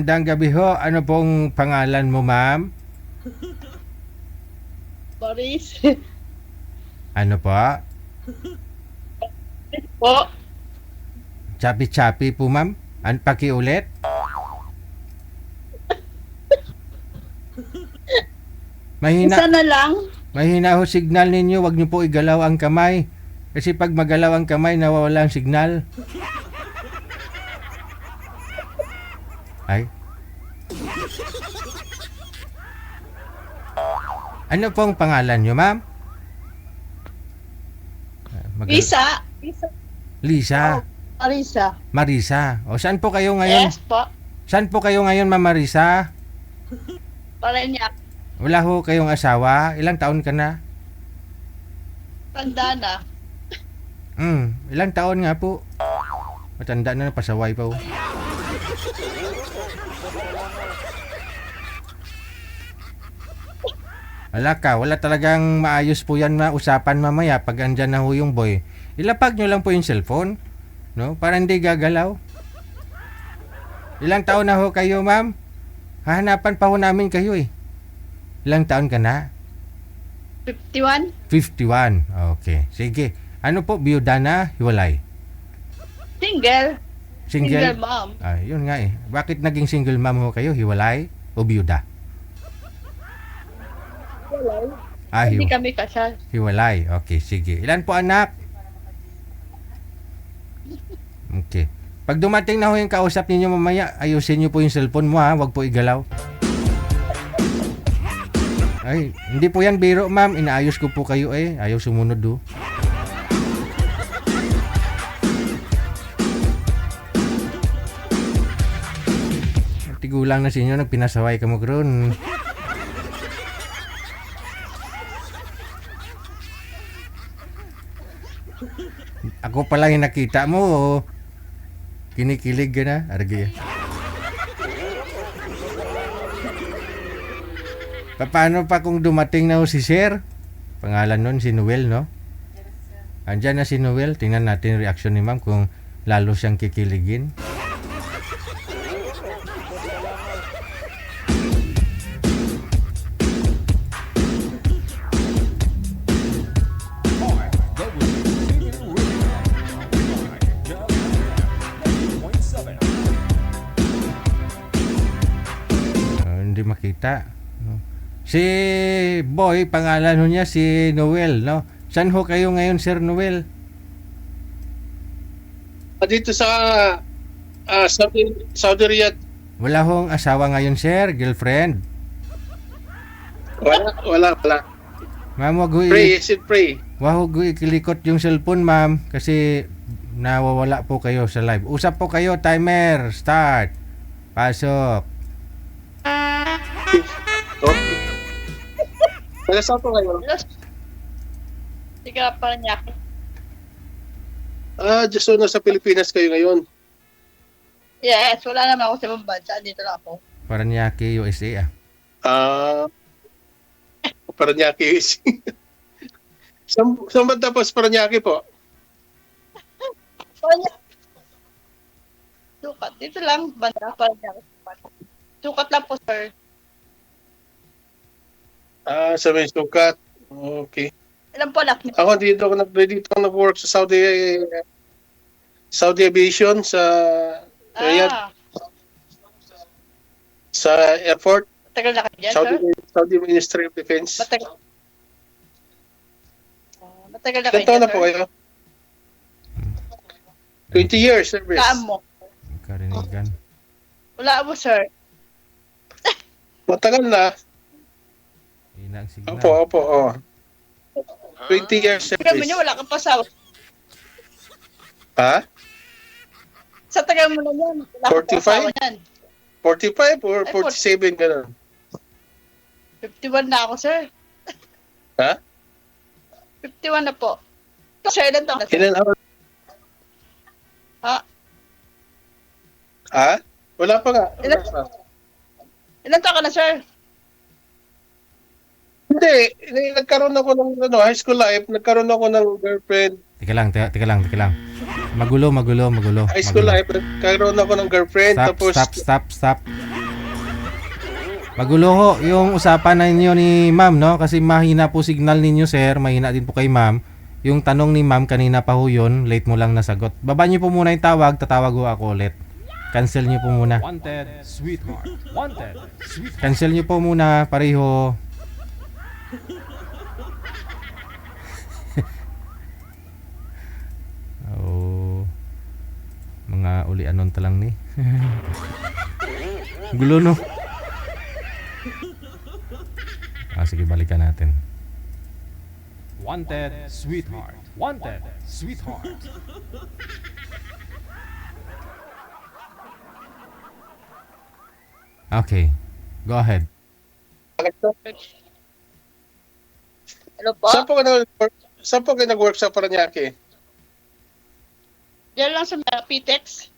Magandang gabi ho. Ano pong pangalan mo, ma'am? Boris. Ano po? Po. Chapi-chapi po, ma'am? Pakiulit? Isa Mahina, na lang. mahina ho signal ninyo. Huwag niyo po igalaw ang kamay. Kasi pag magalaw ang kamay, nawawala ang signal. Ay. Ano pong pangalan niyo, ma'am? Isa. Lisa. Marisa. Marisa. O, saan po kayo ngayon? Yes po. Saan po kayo ngayon, ma'am Marisa? Parañaque. Wala ho kayong asawa? Ilang taon ka na? Tanda na. Ilang taon nga po? Matanda na, pasaway pa ho. Wala talagang maayos po yan na usapan mamaya pag andyan na ho yung boy. Ilapag nyo lang po yung cellphone, no? Para hindi gagalaw. Ilang taon na ho kayo, ma'am? Hahanapan pa ho namin kayo eh. Ilang taon ka na? 51. 51. Okay. Sige. Ano po, biyuda na, hiwalay? Single. Single? mom. Yun nga eh. Bakit naging single mom ho kayo? Hiwalay o biyuda? Hindi kami kasal. Hiwalay. Okay, sige. Ilan po anak? Okay. Pag dumating na ho yung kausap ninyo mamaya, ayusin nyo po yung cellphone mo ha. Huwag po igalaw. Ay, hindi po yan biro ma'am. Inaayos ko po kayo eh. Ayaw sumunod do. Tigulang na sa inyo. Nagpinasaway ka mo gron. Ako pala yung nakita mo. Kinikilig ka na. Argi. Paano pa kung dumating na ho si Sir? Pangalan nun si Noel, no? Andyan na si Noel. Tingnan natin yung reaction ni ma'am kung lalo siyang kikiligin. Hindi makita. No? Si Boy, pangalan ho niya si Noel, no? Saan ho kayo ngayon, Sir Noel? Dito sa Saudi Riyadh. Wala hong asawa ngayon, Sir? Girlfriend? Wala. Ma'am, wag ho Pray, said pray. wag ho ikilikot yung cellphone, ma'am, kasi nawawala po kayo sa live. Usap po kayo, timer, start. Pasok. Taga saan po kayo? Sige ka Parañaque. Just so nasa Pilipinas kayo ngayon. Yes, wala naman ako sa ibang bansa. Dito lang ako. Parañaque, USA Parañaque is. Saan ba tapos Parañaque po? Parañaque. Sukat. Dito lang. Banda. Parañaque. Sukat lang po, sir. Sa may Sukat. Okay. Ilan po anak niyo? Ako dito ako nag-work sa Saudi Aviation sa Riyadh, sa airport. Matagal na kayo dyan, sir? Saudi Ministry of Defense. Matagal. Matagal na Ilan kayo taon dyan, na po sir? kayo? 20 years service. Saan mo? Karinigan. Wala mo, sir. Matagal na. Ina ang signal. Opo. 20 years Tagal mo service. niya, wala kang pasawa. Ha? Sa tagal mo na yan, wala kang 45? pasawa yan. 45 or 47 ganun? 51 na ako, sir. Ha? 51 na po. Sir, ilan taon na, sir? Ilan ako? Ha? Ha? Wala pa nga. Ilan taon ka na, sir? Hindi. Nagkaroon ako ng high school life. Nagkaroon ako ng girlfriend. Teka lang. Magulo. High school life. Nagkaroon ako ng girlfriend. Tapos Stop. Magulo ho yung usapan ninyo ni ma'am, no? Kasi mahina po signal ninyo, sir. Mahina din po kay ma'am. Yung tanong ni ma'am, kanina pa ho yun. Late mo lang nasagot. Baba niyo po muna yung tawag. Tatawag ho ako ulit. Cancel niyo po muna. Wanted, sweetheart. Wanted, sweetheart. Cancel niyo po muna, pareho. Oh. Mga uli anon talang ni. Gulo no. Sige, balikan natin. Wanted, sweetheart. Wanted, sweetheart. Okay. Go ahead. Ano po? Saan po kayo nag-work sa Paranaque? Diyan lang sa PTEX.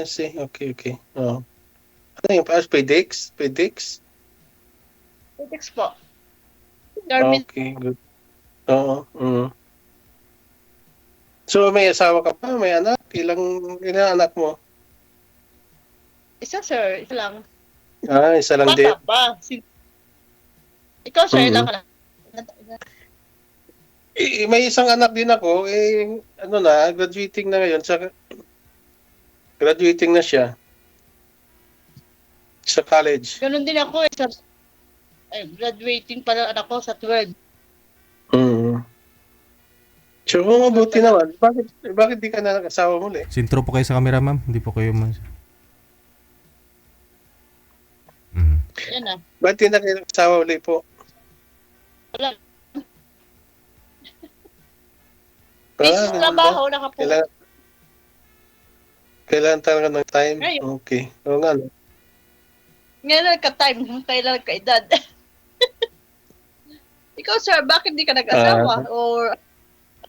See. Okay. Oh. Ano yung PDX? PDX? PTEX po. Garment. Okay, good. Oo. So, may asawa ka pa? May anak? Ilang anak mo? Isa, sir. Isa lang. Isa lang din. Bata pa. Ikaw, sir, Mhm. ilang ka na? May isang anak din ako, graduating na ngayon. Graduating na siya. Sa college. Ganun din ako eh. Graduating pa lang anak ko sa 12. So, kung mabuti naman, bakit di ka na nag-asawa muli? Sintro po kayo sa camera, ma'am. Hindi po kayo Mhm. Yan na. Bakit di na kayo nag-asawa muli po? Wala. Busy sa trabaho, nakapo. Kailangan talaga ng time? Ngayon. Okay. Oo nga, no? Ngayon lang ka-time, kailan ka-edad. Ikaw, sir, bakit di ka nag-asawa? Or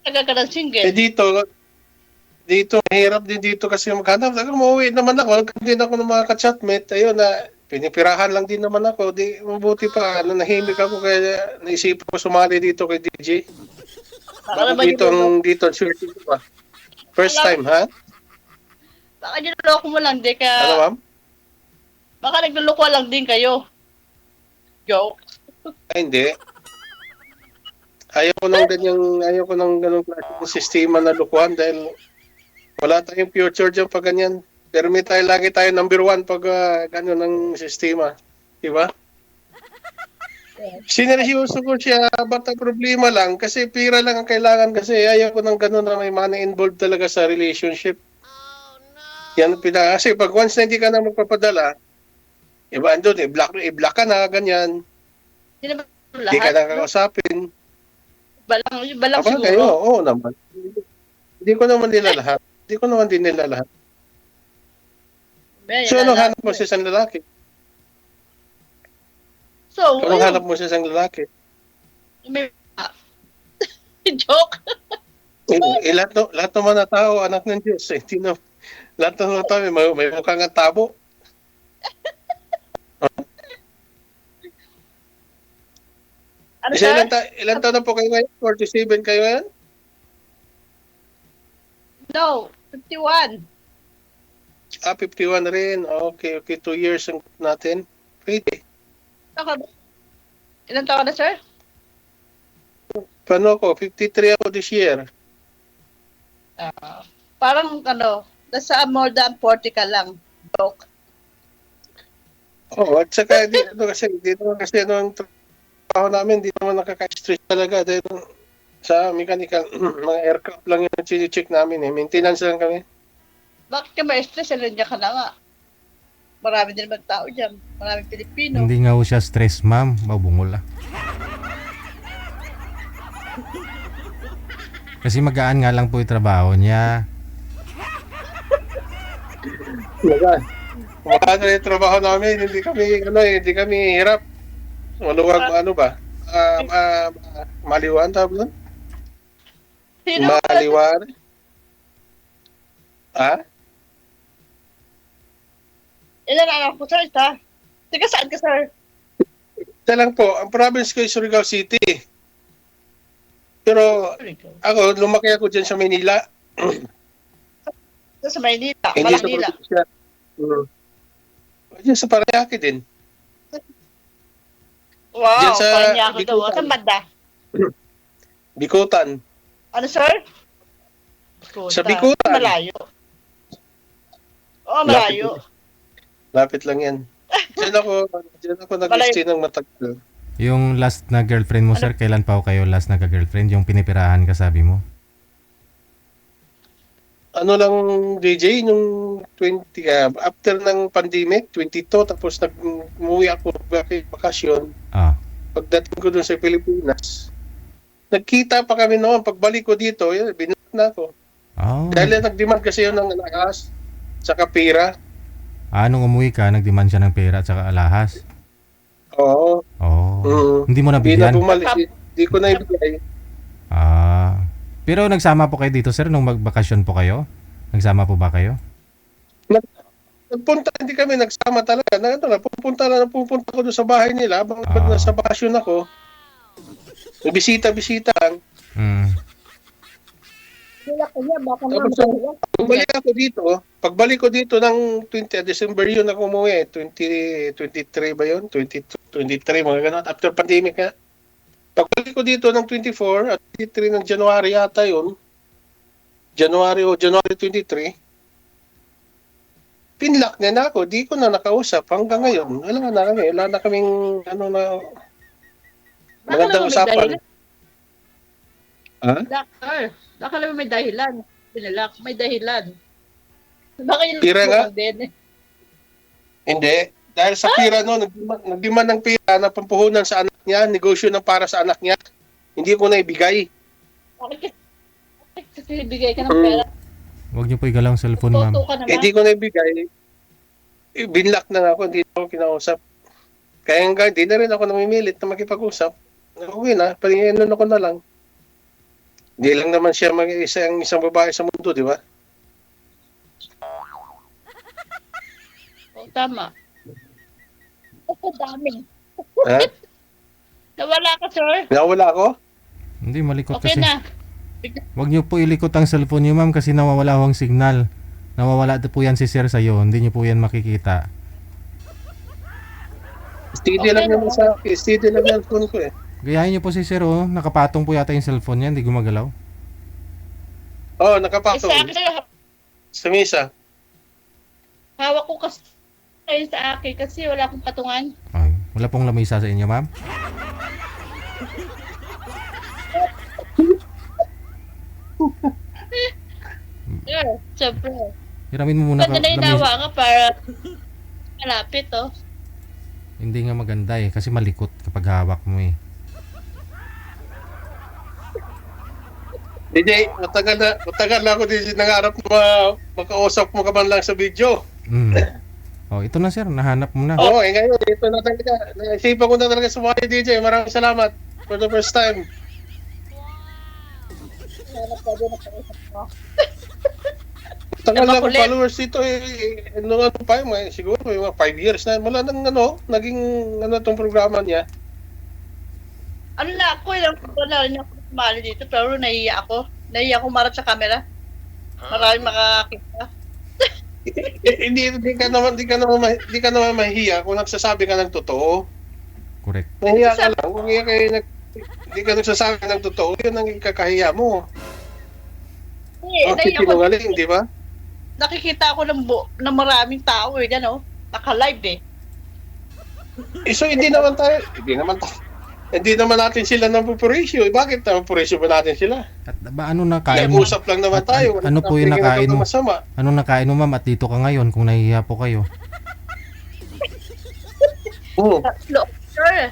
tagal ka ng single? Dito, mahirap din dito kasi maghanap. Umuwi naman ako, din ako ng mga ka-chatmate. Ayun na, pinipirahan lang din naman ako. Di, mabuti pa, nahimik ako kaya naisip ko sumali dito kay DJ. Baka naman Dito, sure ko pa. First time, ha? Baka niloloko mo lang, di ka... Ano, ma'am? Baka nagluloko lang din kayo. Joke. Ay, hindi. Ayaw ko ng ganong klaseng sistema na lukuhan dahil wala tayong future dyan pag ganyan. Pero lagi tayo number 1 pag gano'n ng sistema. Diba? Sineryoso ko siya, bata problema lang kasi pira lang ang kailangan kasi ayaw ko ng gano'n na may money involved talaga sa relationship. Yan kasi pag once na hindi ka na magpapadala, iba andun, i-block ka na, ganyan. Hindi naman Hindi ka lahat. na kakausapin. Balang Kayo, siguro. oo naman. Hindi ko naman din nila lahat. So, anong hanap mo sa isang lalaki? So, Anong hanap mo sa isang lalaki? may... Joke. Lahat naman na tao, anak ng Diyos. Hindi na, lahat naman na tao, may mukhang ang tabo. Ano, sir? Ilan taon na po kayo ngayon? 47 kayo ngayon? No, 51. 51 rin. Okay. 2 years natin. Pwede. Ilan taon ka na, sir? Paano ako? 53 ako this year. Parang, nasa more than 40 ka lang. Joke. At saka, dito kasi ang trabaho namin, di naman nakaka-stress talaga. Dahil sa mechanical, mga aircraft lang yung check namin. Maintenance lang kami. Bakit ka ma-stress? Nandiyan ka na nga. Marami din naman tao dyan. Maraming Pilipino. Hindi nga ho siya stress, ma'am. Mabungol ah. Kasi magaan nga lang po yung trabaho niya. Magaan na yung trabaho namin. Hindi kami hirap. Maluwag, maliwan tawag doon? Sino? Maliwan. Ha? Ilan anak ko, sir? Teka, saan ka, sir? Ito lang po, ang province ko ay Surigao City. Pero ako, lumaki ako dyan sa Manila. Sa Maynila. Hindi sa Manila. probinsya. Diyan sa Paranaque din. Wow, Diyan sa parang niya ako daw. Bikutan. Saan banda? Bikutan. Ano, sir? Sa Bikutan. Malayo. Oo, malayo. Lapit lang yan. Diyan ako nag-stay ng matagal. Yung last na girlfriend mo, sir, kailan pa kayo last nagka-girlfriend? Yung pinipirahan ka, sabi mo? Ano lang, DJ, nung 20, after ng pandemic, 22, tapos umuwi ako bakasyon. Ah. Pagdating ko dun sa Pilipinas, nagkita pa kami noon. Pagbalik ko dito, binalik na ako. Oh. Dahil nag-demand kasi yun ng alahas, saka pira. Nung umuwi ka, nag-demand siya ng pera at saka alahas. Oo. Oh. Hindi mo Hindi na nabigyan? bumalik. Hindi ko na ibigay. Pero nagsama po kayo dito, sir, nung magbakasyon po kayo? Nagsama po ba kayo? Nagpunta, hindi kami nagsama talaga. Pupunta ko doon sa bahay nila. Habang nasa bakasyon ako, bisita-bisita lang. Tapos pagbalik ko dito ng 20 December yun ako umuwi. 2023 ba yun? 23, mga ganun. After pandemic nga. Pagbalik ko dito ng 24 at 23 ng January yata yun. January 23. Pinlock niya na ako. Di ko na nakausap hanggang ngayon. Wala na kaming magandang usapan. Doctor, baka naman may dahilan. Pinalak, may dahilan. Baka yung Pira nga? din. Hindi. Dahil sa pira no, nagdemand ng pira na pampuhunan sa anak niya, negosyo ng para sa anak niya. Hindi ko na ibigay. Bakit kasi bigay ka ng pera? Huwag niyo po igalaw ang cellphone, ma'am. Toto ka naman. Hindi ko na ibigay. Binlock na nga ako, hindi na ako kinausap. Kaya nga, hindi na rin ako namimilit na makipag-usap. Okay na, palinginan ako na lang. Hindi lang naman siya isang babae sa mundo, di ba? Oh, tama. Ang dami. Ha? Nawala ka, sir. Nawala ako? Hindi, malikot Okay kasi. na. Huwag niyo po ilikot ang cellphone niyo, ma'am, kasi nawawala ho ang signal. Nawawala po yan si sir sa'yo. Hindi niyo po yan makikita. Steady lang naman sa akin. Steady lang yung phone ko eh. Gayahin niyo po si sir, oh. Nakapatong po yata yung cellphone niya. Hindi gumagalaw. Oo, Isa nakapatong. akin, Sa misa. hawak ko kasi sa akin kasi wala akong patungan. Ay, wala pong lamisa sa inyo, ma'am. Sir, siyempre. Hiramin mo muna Pwede na inawa ka para malapit, oh. Hindi nga maganda eh. Kasi malikot kapag hawak mo eh. DJ, matagal na ako DJ nangarap na makausap mo ka man lang sa video. Oh, ito na sir. Nahanap mo na. Oo, ngayon, ito na talaga. Naisipan ko na talaga sa mga DJ. Maraming salamat for the first time. Tagal na akong followers dito eh. Nung ano pa yung siguro yung mga 5 years na. Mula nang naging tong programa niya. Ano na ako, wala rin ako sumali dito, pero nahiya ako. Nahiya ako marap sa camera. Maraming makakita. Hindi ka naman mahihiya kung nagsasabi ka ng totoo. Correct. Nahiya ka lang. Kung hindi ka nagsasabi ng totoo, yun ang ikakahiya mo. Nahiya ako. Sinungaling, di ba? Nakikita ako ng maraming tao eh, gano? Naka-live eh. So hindi naman natin sila ng pupurisyo. Bakit na pupurisyo ba natin sila? At ba ano nakain mo? Nag-usap lang naman tayo. Ano po yung nakain mo? Masama. Anong nakain mo, ma'am? At dito ka ngayon kung nahihiya po kayo. Oo. Lakas loob, sir.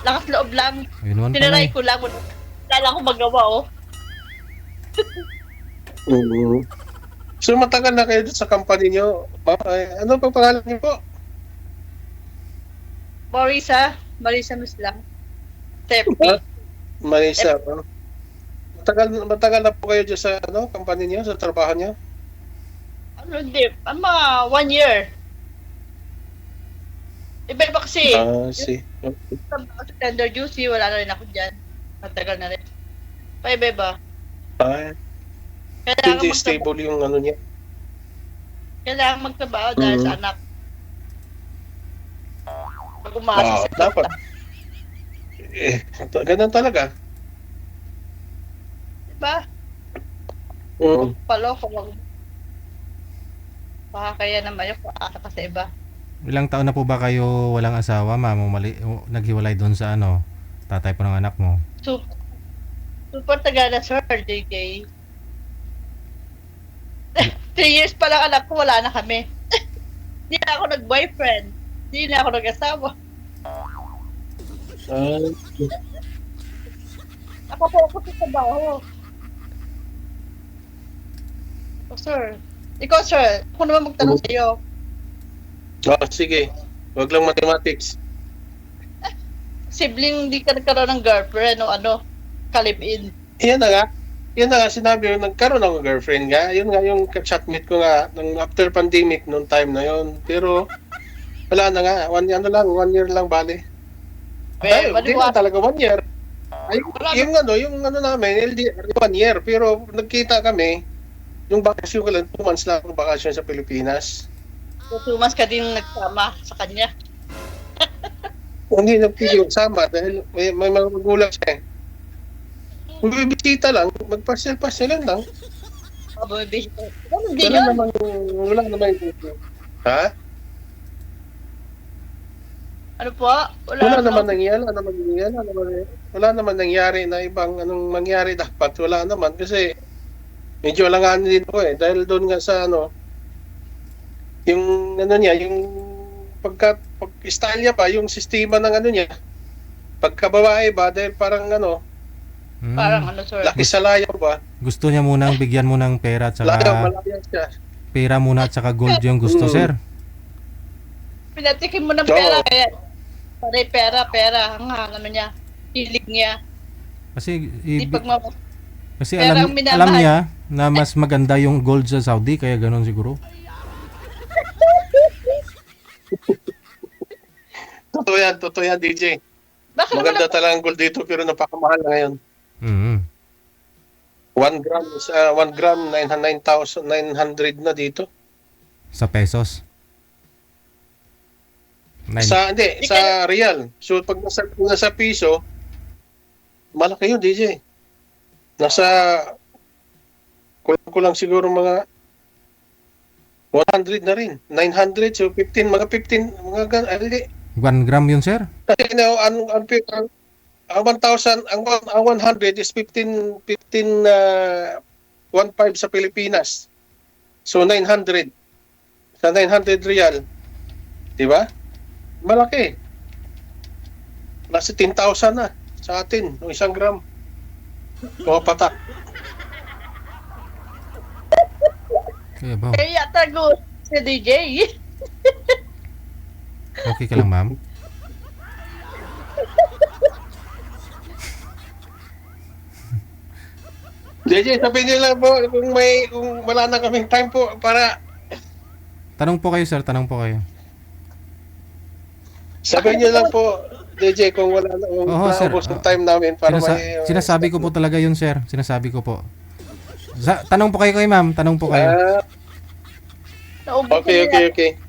Lakas loob lang. Ayun naman pala Tinaray eh. ko lang. Wala lang ako magawa, oh. So matagal na kayo sa company nyo. Ano pang pangalan niyo po? Marisa Muslang. Tepi. Marisa. Matagal na po kayo dyan sa company niyo, sa trabaho niyo? Ano, hindi. Mga 1 year. Iba-iba kasi. See. Sa tender juicy, wala na rin ako dyan. Matagal na rin. Pa-iba-iba. Kailangan Hindi stable yung ano niya. Kailangan magtrabaho dahil sa anak. Pag umasa sa dapat. Ganun talaga. Diba? Mm. Paloko, wag. Baka kaya naman yung paasa ka sa iba. Ilang taon na po ba kayo walang asawa, ma'am? O naghiwalay doon sa ano, tatay po ng anak mo? Super, super taga na, sir, JJ. 3 years pa lang anak ko, wala na kami. Hindi na ako nag-boyfriend. Hindi na ako nag-asawa. Ako po ako sa trabaho. Oh, sir. Ikaw, sir. Ako naman magtanong sa iyo. Sige. Wag lang mathematics. Sibling hindi ka nagkaroon ng girlfriend o ano, kalib-in. Yan na nga. Yan na nga sinabi yung nagkaroon ako ng girlfriend nga. Yun nga yung chatmate ko nga nung after pandemic nung time na yun. Pero wala na nga. 1 year lang bali. Ay, hindi na talaga 1 year. Ay, yung ano namin, LDR, 1 year. Pero nagkita kami, yung bakasyon ko lang, 2 months lang ako bakasyon sa Pilipinas. So, 2 months ka din nagsama sa kanya. Hindi nagpili sama dahil may mga magulang siya eh. Kung bibisita lang, magpasyal-pasyalan lang. Bumibisita. Hindi yun. Wala naman ha? Ano po? Wala naman nangyari na ibang anong mangyari dapat. Wala naman kasi medyo alanganin din ko eh. Dahil doon nga sa ano, yung ano niya, yung style niya pa, yung sistema ng ano niya, pagkababae ba, dahil parang ano, Parang ano, sir. laki sa layaw ba? Gusto niya munang bigyan mo ng pera at saka Malayo siya. pera muna at saka gold yung gusto, sir. Pinatikim mo ng pera kaya pera. Ang naman niya. Hilig niya. Kasi Di kasi Pero alam, ang minamahal- alam niya na mas maganda yung gold sa Saudi kaya ganoon siguro. Totoo yan, DJ. Bakit Maganda naman talaga ang gold dito pero napakamahal na ngayon. Mhm. 1 gram is 1 gram 9,900 na dito. Sa pesos. Sa real. So pag nasa piso, malaki yun, DJ. Nasa kulang siguro mga 100 na rin. 900 so 15 mga 15 hindi. 1 gram yun, sir? Kasi ang 1,000 ang 100 is 15 1.5 sa Pilipinas. So 900. Sa 900 real. 'Di ba? Malaki. Nasa 10,000 na sa atin, ng 1 gram. Mga patak. Kaya ba? kaya tago si DJ? Okay ka lang, ma'am? JJ, sabihin niyo lang po kung wala na kaming time po para Tanong po kayo, sir. Tanong po kayo. sabihin niyo lang po DJ kung wala na Sir. naubos yung time namin para Sinasabi ko po talaga yun, sir. Sinasabi ko po. Tanong po kayo kay ma'am. Tanong po kayo. Naubos Okay.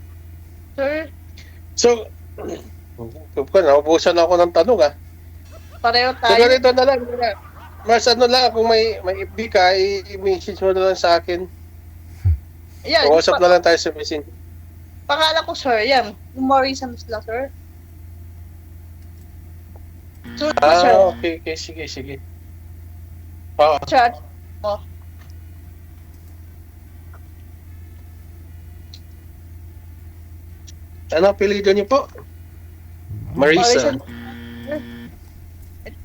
Sir, So, naubusan ako ng tanong ah. pareho So, tayo. ganito na lang. Mas ano lang, kung may FB ka, i-message mo na lang sa akin. Yan, Usap na lang tayo sa messenger. pangalan ko, sir. Yan. Yung Morrisons lang, sir. So, sir. Okay. Sige. Oo. Chat mo. Ano apelido niyo po? Marisa.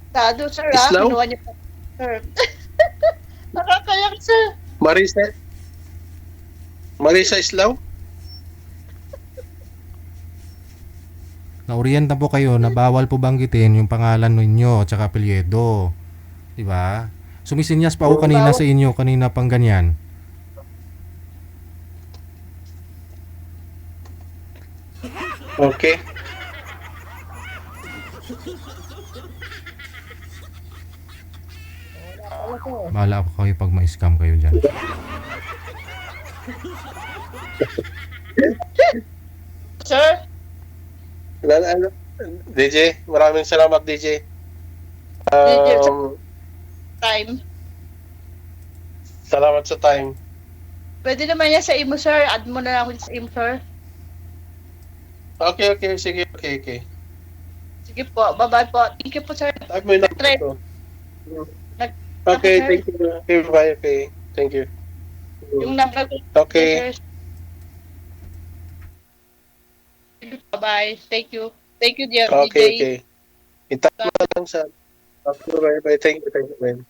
Tado, sir, Islaw? Kinuha niyo pa. Sir. Nakakayak, sir. Marisa Islaw? Naorienta po kayo na bawal po banggitin yung pangalan ninyo at saka apelyido. Diba? Sumisinyas pa ako kanina sa inyo, kanina pang ganyan. Okay. Bahala ako kayo pag ma-scam kayo dyan. Sir, DJ, maraming salamat, DJ. DJ, Um, time. salamat sa time. Pwede naman yan sa imo, sir. Add mo na lang ako sa imo, sir. Okay, sige, okay. Sige po. Bye-bye po. Thank you po, sir. Type mo yung number Nag-try. ko. Nag- Okay, sir. thank you. Okay, bye, okay. Thank you. Yung number ko. Okay. Sir. Bye-bye. Thank you. Thank you, dear DJ. Okay. Itype mo na lang sa... Okay, bye. Thank you, man.